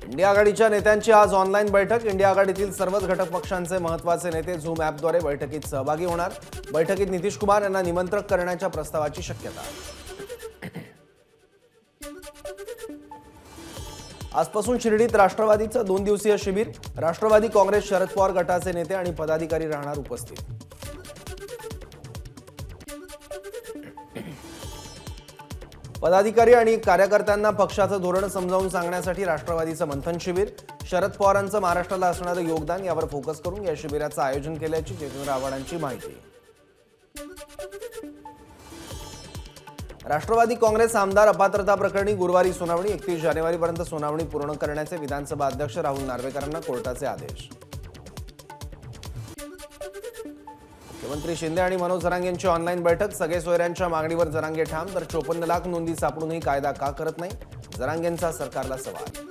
India आघाडीच्या नेत्यांची आज ऑनलाईन बैठक। इंडिया आघाडीतील सर्वच घटक पक्षांचे महत्त्वाचे नेते झूम ॲपद्वारे बैठकीत सहभागी होणार। बैठकीत नितीश कुमार यांना निमंत्रण करण्याच्या प्रस्तावाची शक्यता। आजपासून शिर्डीत राष्ट्रवादीचं 2 दिवसीय शिबिर। राष्ट्रवादी काँग्रेस शरद पवार गटाचे नेते आणि पदाधिकारी राहणार उपस्थित। पदाधिकारी आणि कार्यकर्त्यांना पक्षाचं धोरण समजावून सांगण्यासाठी राष्ट्रवादीचं मंथन शिबिर। शरद पवारांचं महाराष्ट्राला असणारं योगदान यावर फोकस करून या शिबिराचं आयोजन केल्याची जितेंद्र आव्हाडांची माहिती। राष्ट्रवादी काँग्रेस आमदार अपात्रता प्रकरणी गुरुवारी सुनावणी। 31 जानेवारीपर्यंत सुनावणी पूर्ण करण्याचे विधानसभा अध्यक्ष राहुल नार्वेकरांना कोर्टाचे आदेश। मुख्यमंत्री शिंदे आणि मनोज जरांगे यांची ऑनलाईन बैठक। सगळे सोयऱ्यांच्या मागणीवर जरांगे ठाम, तर 54 लाख नोंदी सापडूनही कायदा का करत नाही, जरांगेंचा सरकारला सवाल।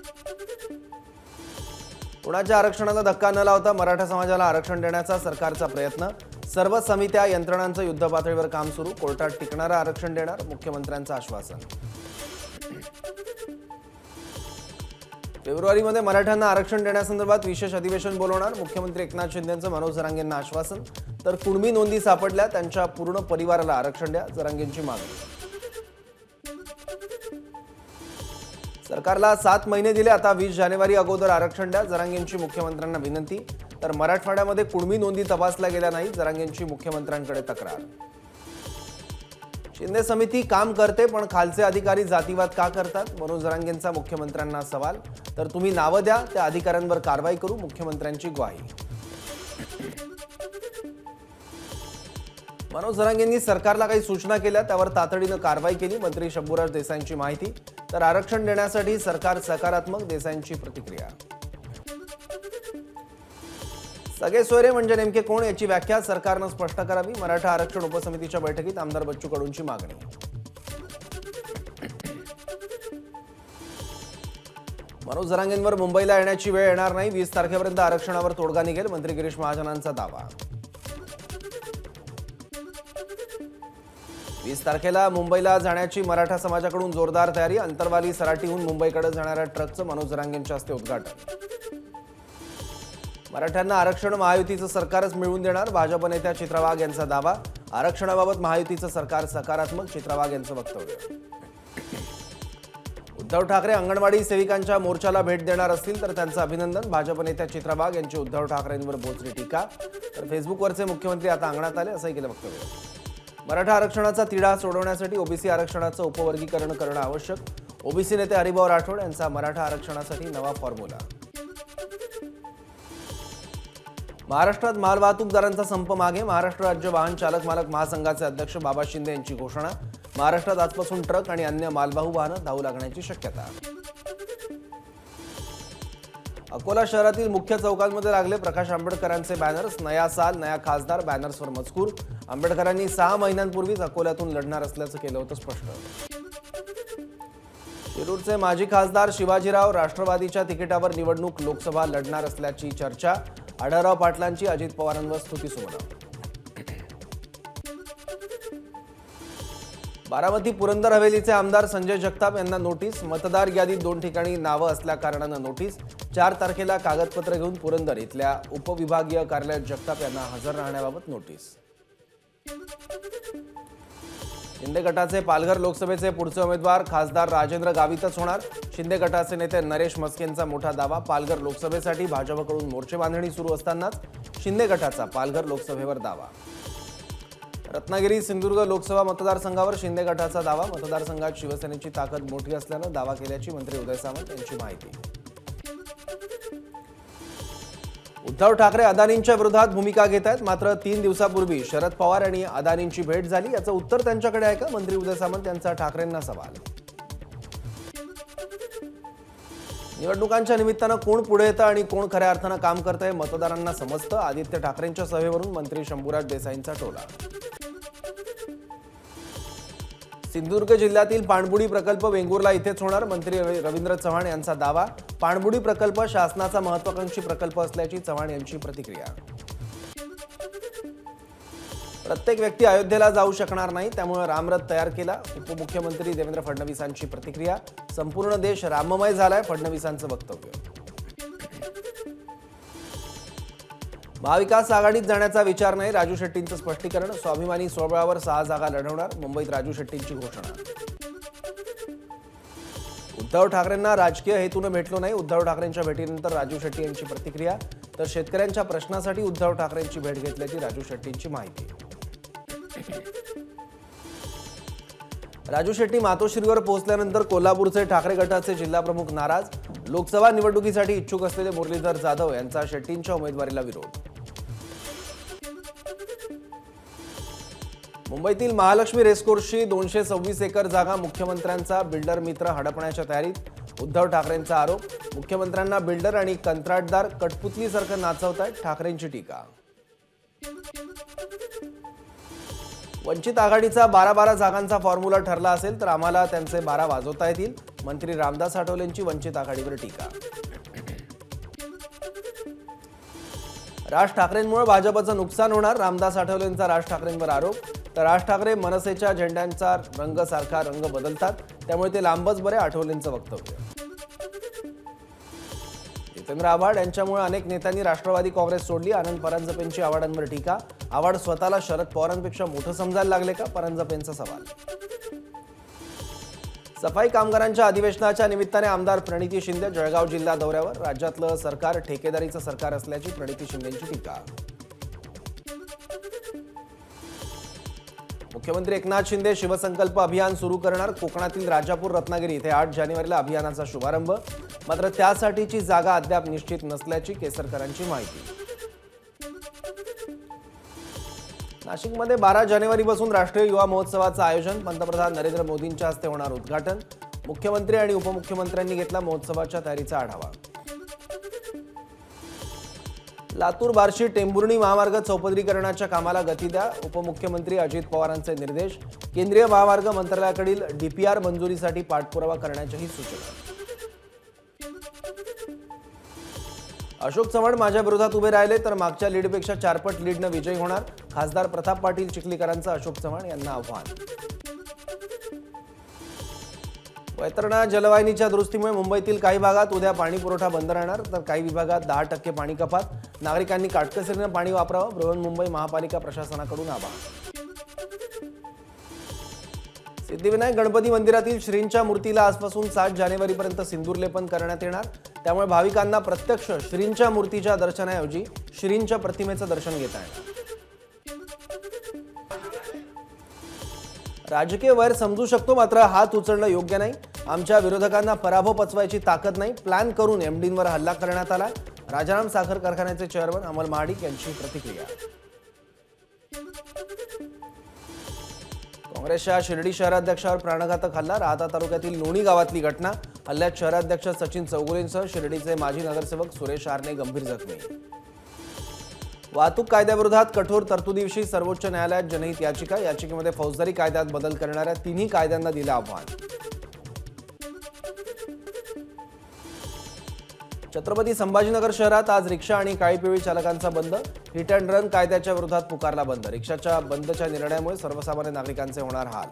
कुणाच्या आरक्षणाला धक्का न लावता मराठा समाजाला आरक्षण देण्याचा सरकारचा प्रयत्न। सर्व समित्या यंत्रणांचं युद्धपातळीवर काम सुरू। कोर्टात टिकणारं आरक्षण देणार, मुख्यमंत्र्यांचं आश्वासन। फेब्रुवारीमध्ये मराठ्यांना आरक्षण देण्यासंदर्भात विशेष अधिवेशन बोलवणार। मुख्यमंत्री एकनाथ शिंदेंचं मनोज जरांगेंना आश्वासन। तर कुणबी नोंदी सापडल्या त्यांच्या पूर्ण परिवाराला आरक्षण द्या, जरांगेंची मागणी। सरकारला 7 महिने दिले, आता 20 जानेवारी अगोदर आरक्षण द्या, जरांगेंची मुख्यमंत्र्यांना विनंती। तर मराठवाड्यामध्ये कुणबी नोंदी तपासल्या गेल्या नाही, जरांगेंची मुख्यमंत्र्यांकडे तक्रार। शिंदे समिती काम करते पण खालचे अधिकारी जातीवाद का करतात, मनोज जरांगेंचा मुख्यमंत्र्यांना सवाल। तर तुम्ही नावं द्या, त्या अधिकाऱ्यांवर कारवाई करू, मुख्यमंत्र्यांची ग्वाही। मनोज जरांगेंनी सरकारला काही सूचना केल्या, त्यावर तातडीनं कारवाई केली, मंत्री शंभूराज देसाईंची माहिती। तर आरक्षण देण्यासाठी सरकार सकारात्मक, देसाईंची प्रतिक्रिया। सगळे सोयरे म्हणजे नेमके कोण याची व्याख्या सरकारनं स्पष्ट करावी, मराठा आरक्षण उपसमितीच्या बैठकीत आमदार बच्चू कडूंची मागणी। मनोज जरांगेंवर मुंबईला येण्याची वेळ येणार नाही, 20 तारखेपर्यंत आरक्षणावर तोडगा निघेल, मंत्री गिरीश महाजनांचा दावा। 20 तारखेला मुंबईला जाण्याची मराठा समाजाकडून जोरदार तयारी। अंतरवाली सराटीहून मुंबईकडे जाणाऱ्या ट्रकचं मनोज जरांगेंच्या हस्ते उद्घाटन। मराठ्यांना आरक्षण महायुतीचं सरकारच मिळवून देणार, भाजप नेत्या चित्रा वाघ यांचा दावा। आरक्षणाबाबत महायुतीचं सरकार सकारात्मक, चित्रा वाघ यांचं वक्तव्य। उद्धव ठाकरे अंगणवाडी सेविकांच्या मोर्चाला भेट देणार असतील तर त्यांचं अभिनंदन, भाजप नेत्या चित्रा वाघ यांची उद्धव ठाकरेंवर बोचरी टीका। तर फेसबुकवरचे मुख्यमंत्री आता अंगणात आले, असंही केलं वक्तव्य। मराठा आरक्षणाचा तिढा सोडवण्यासाठी ओबीसी आरक्षणाचं उपवर्गीकरण करणं आवश्यक, ओबीसी नेते हरिभाऊ राठोड यांचा मराठा आरक्षणासाठी नवा फॉर्म्युला। महाराष्ट्रात मालवाहतूकदारांचा संप मागे, महाराष्ट्र राज्य वाहन चालक मालक महासंघाचे अध्यक्ष बाबा शिंदे यांची घोषणा। महाराष्ट्रात आजपासून ट्रक आणि अन्य मालवाहू वाहनं धावू लागण्याची शक्यता। अकोला शहरातील मुख्य चौकांमध्ये लागले प्रकाश आंबेडकरांचे बॅनर्स। नया साल नया खासदार बॅनर्सवर मजकूर। आंबेडकरांनी 6 महिन्यांपूर्वीच अकोल्यातून लढणार असल्याचं केलं होतं स्पष्ट। शिरूरचे माजी खासदार शिवाजीराव राष्ट्रवादीच्या तिकिटावर निवडणूक लोकसभा लढणार असल्याची चर्चा। आढळराव पाटलांची अजित पवारांवर स्तुतीसुमनं। बारामती पुरंदर हवेलीचे आमदार संजय जगताप यांना नोटीस। मतदार यादीत 2 ठिकाणी नावं असल्या कारणानं नोटीस। 4 तारखेला कागदपत्र घेऊन पुरंदर इथल्या उपविभागीय कार्यालयात जगताप यांना हजर राहण्याबाबत नोटीस। शिंदे गटाचे पालघर लोकसभेचे पुढचे उमेदवार खासदार राजेंद्र गावितच होणार। शिंदे गटाचे नेते नरेश मस्केंचा मोठा दावा। पालघर लोकसभेसाठी भाजपकडून मोर्चे बांधणी सुरू असतानाच शिंदे गटाचा पालघर लोकसभेवर दावा। रत्नागिरी सिंधुदुर्ग लोकसभा मतदारसंघावर शिंदे गटाचा दावा। मतदारसंघात शिवसेनेची ताकद मोठी असल्यानं दावा केल्याची मंत्री उदय सामंत यांची माहिती। उद्धव ठाकरे अदानींच्या विरोधात भूमिका घेत आहेत, मात्र 3 दिवसापूर्वी शरद पवार आणि अदानींची भेट झाली, याचं उत्तर त्यांच्याकडे आहे का, मंत्री उदय सामंत यांचा ठाकरेंना सवाल। निवडणुकांच्या निमित्तानं कोण पुढे येतं आणि कोण खऱ्या अर्थानं काम करतंय मतदारांना समजतं, आदित्य ठाकरेंच्या सभेवरून मंत्री शंभूराज देसाईंचा टोला। सिंधुदुर्ग जिल्ह्यातील पाणबुडी प्रकल्प वेंगुर्ला इथेच होणार, मंत्री रवींद्र चव्हाण यांचा दावा। पाणबुडी प्रकल्प शासनाचा महत्त्वाकांक्षी प्रकल्प असल्याची चव्हाण यांची प्रतिक्रिया। प्रत्येक व्यक्ती अयोध्येला जाऊ शकणार नाही, त्यामुळे रामरथ तयार केला. उपमुख्यमंत्री देवेंद्र फडणवीसांची प्रतिक्रिया. संपूर्ण देश राममय झालाय, फडणवीसांचं वक्तव्य. महाविकास आघाडीत जाण्याचा विचार नाही, राजू शेट्टींचं स्पष्टीकरण. स्वाभिमानी स्वबळावर 6 जागा लढवणार, मुंबईत राजू शेट्टींची घोषणा. उद्धव ठाकरेंना राजकीय हेतूने भेटलो नाही, उद्धव ठाकरेंच्या भेटीनंतर राजू शेट्टी यांची प्रतिक्रिया. तर शेतकऱ्यांच्या प्रश्नासाठी उद्धव ठाकरेंची भेट घेतल्याची राजू शेट्टींची माहिती. राजू शेट्टी मातोश्रीवर पोहोचल्यानंतर कोल्हापूरचे ठाकरे गटाचे जिल्हाप्रमुख नाराज. लोकसभा निवडणुकीसाठी इच्छुक असलेले मुरलीधर जाधव यांचा शेट्टींच्या उमेदवारीला विरोध. मुंबईतील महालक्ष्मी रेसकोर्सची 226 एकर जागा मुख्यमंत्र्यांचा बिल्डर मित्र हडपण्याच्या तयारीत. उद्धव ठाकरेंचा आरोप. मुख्यमंत्र्यांना बिल्डर आणि कंत्राटदार कठपुतलीसारखं नाचवतायत, ठाकरेंची टीका. वंचित आघाडीचा 12 जागांचा फॉर्म्युला ठरला असेल तर आम्हाला त्यांचे 12 वाजवता येतील. मंत्री रामदास आठवलेंची वंचित आघाडीवर टीका. राज ठाकरेंमुळे भाजपचं नुकसान होणार, रामदास आठवलेंचा राज ठाकरेंवर आरोप. तर राज ठाकरे मनसेच्या झेंड्यांचा रंग सारखा रंग बदलतात, त्यामुळे ते लांबच बरे, आठवलेंचं वक्तव्य. जितेंद्र आव्हाड यांच्यामुळे अनेक नेत्यांनी राष्ट्रवादी काँग्रेस सोडली, आनंद परांजपेंची आव्हाडांवर टीका. आव्हाड स्वतःला शरद पवारांपेक्षा मोठं समजायला लागले का, परांजपेंचा सवाल. सफाई कामगारांच्या अधिवेशनाच्या निमित्ताने आमदार प्रणिती शिंदे जळगाव जिल्हा दौऱ्यावर. राज्यातलं सरकार ठेकेदारीचं सरकार असल्याची प्रणिती शिंदेंची टीका. मुख्यमंत्री एकनाथ शिंदे शिवसंकल्प अभियान सुरू करणार. कोकणातील राजापूर रत्नागिरी इथे 8 जानेवारीला अभियानाचा शुभारंभ. मात्र त्यासाठीची जागा अद्याप निश्चित नसल्याची केसरकरांची माहिती. नाशिकमध्ये 12 जानेवारीपासून राष्ट्रीय युवा महोत्सवाचं आयोजन. पंतप्रधान नरेंद्र मोदींच्या हस्ते होणार उद्घाटन. मुख्यमंत्री आणि उपमुख्यमंत्र्यांनी घेतला महोत्सवाच्या तयारीचा आढावा. लातूर बार्शी टेंभुर्णी महामार्ग चौपदरीकरणाच्या कामाला गती द्या. उपमुख्यमंत्री अजित पवारांचे निर्देश. केंद्रीय महामार्ग मंत्रालयाकडील डीपीआर मंजुरीसाठी पाठपुरावा करण्याच्याही सूचना. अशोक चव्हाण माझ्या विरोधात उभे राहिले तर मागच्या लीडपेक्षा 4 पट लीडनं विजयी होणार. खासदार प्रताप पाटील चिखलीकरांचं अशोक चव्हाण यांना आव्हान. वैतरणा जलवाहिनीच्या दुरुस्तीमुळे मुंबईतील काही भागात उद्या पाणी पुरवठा बंद राहणार, तर काही विभागात 10% पाणी कपात. नागरिकांनी काटकसरीने पाणी वापरावं, बृहन्मुंबई महापालिका प्रशासनाकडून आवाहन. सिद्धिविनायक गणपती मंदिरातील श्रींच्या मूर्तीला आजपासून 7 जानेवारीपर्यंत सिंदूरलेपन करण्यात येणार. त्यामुळे भाविकांना प्रत्यक्ष श्रींच्या मूर्तीच्या दर्शनाऐवजी श्रींच्या प्रतिमेचं दर्शन घेता येणार. राजकीय वैर समजू शकतो, मात्र हात उचलणं योग्य नाही. आमच्या विरोधकांना पराभव पचवायची ताकद नाही. प्लॅन करून एमडींवर हल्ला करण्यात आला. राजाराम साखर कारखान्याचे चेअरमन अमल महाडिक यांची प्रतिक्रिया. काँग्रेसच्या शिर्डी शहराध्यक्षावर प्राणघातक हल्ला. राहाता तालुक्यातील लोणी गावातली घटना. हल्ल्यात शहराध्यक्ष सचिन चौगुलेंसह शिर्डीचे माजी नगरसेवक सुरेश आरणे गंभीर जखमी. वाहतूक कायद्याविरोधात कठोर तरतुदीविषयी सर्वोच्च न्यायालयात जनहित याचिका. याचिकेमध्ये फौजदारी कायद्यात बदल करणाऱ्या 3 कायद्यांना दिलं आव्हान. छत्रपती संभाजीनगर शहरात आज रिक्षा आणि काळी पिवळी चालकांचा बंद. हिट अँड रन कायद्याच्या विरोधात पुकारला बंद. रिक्षाच्या बंदच्या निर्णयामुळे सर्वसामान्य नागरिकांचे होणार हाल.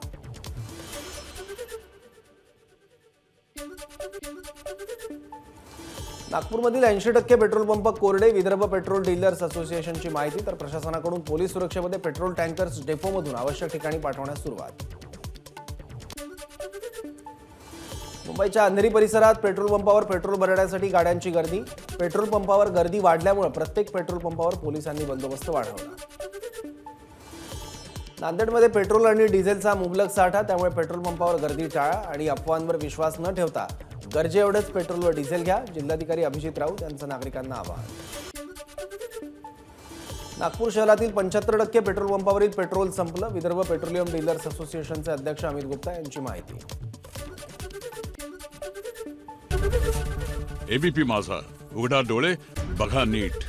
नागपूरमधील 80% पेट्रोल पंप कोरडे. विदर्भ पेट्रोल डीलर्स असोसिएशनची माहिती. तर प्रशासनाकडून पोलीस सुरक्षेमध्ये पेट्रोल टँकर्स डेपोमधून आवश्यक ठिकाणी पाठवण्यास सुरुवात. मुंबईच्या अंधेरी परिसरात पेट्रोल पंपावर पेट्रोल भरण्यासाठी गाड्यांची गर्दी. पेट्रोल पंपावर गर्दी वाढल्यामुळे प्रत्येक पेट्रोल पंपावर पोलिसांनी बंदोबस्त वाढवला. नांदेडमध्ये पेट्रोल आणि डिझेलचा मुबलक साठा. त्यामुळे पेट्रोल पंपावर गर्दी टाळा आणि अफवांवर विश्वास न ठेवता गरजेएवढेच पेट्रोल व डिझेल घ्या. जिल्हाधिकारी अभिजित राऊत यांचं नागरिकांना आवाहन. नागपूर शहरातील 75% पेट्रोल पंपावरील पेट्रोल संपलं. विदर्भ पेट्रोलियम डीलर्स असोसिएशनचे अध्यक्ष अमित गुप्ता यांची माहिती. एबीपी माझा, उघडा डोळे बघा नीट.